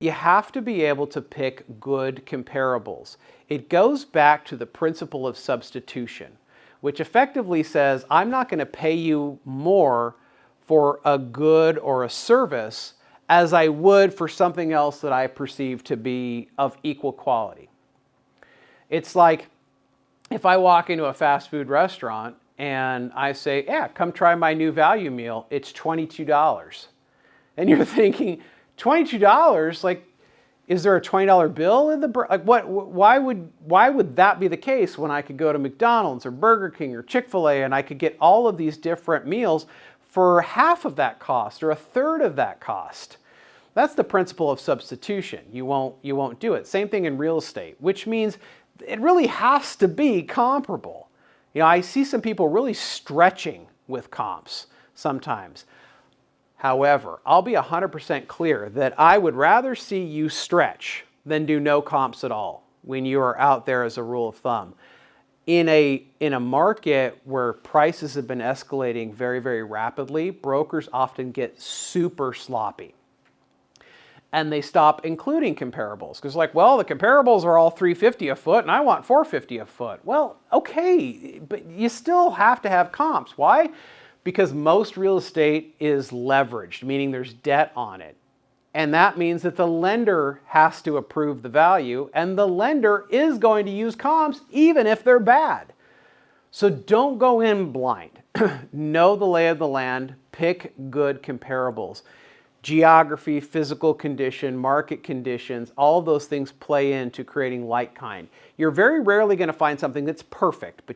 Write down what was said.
You have to be able to pick good comparables. It goes back to the principle of substitution, which effectively says, I'm not going to pay you more for a good or a service as I would for something else that I perceive to be of equal quality. It's like if I walk into a fast food restaurant and I say, yeah, come try my new value meal, it's $22. And you're thinking, $22? Like, is there a $20 bill in the like what? Why would that be the case when I could go to McDonald's or Burger King or Chick-fil-A and I could get all of these different meals for half of that cost or a third of that cost? That's the principle of substitution. You won't do it. Same thing in real estate, which means it really has to be comparable. You know, I see some people really stretching with comps sometimes. However, I'll be 100% clear that I would rather see you stretch than do no comps at all when you are out there as a rule of thumb. In a market where prices have been escalating very, very rapidly, brokers often get super sloppy. And they stop including comparables because like, well, the comparables are all $350 a foot and I want $450 a foot. Well, okay, but you still have to have comps. Why? Because most real estate is leveraged, meaning there's debt on it. And that means that the lender has to approve the value, and the lender is going to use comps even if they're bad. So don't go in blind. Know the lay of the land, pick good comparables. Geography, physical condition, market conditions, all of those things play into creating like kind. You're very rarely going to find something that's perfect, but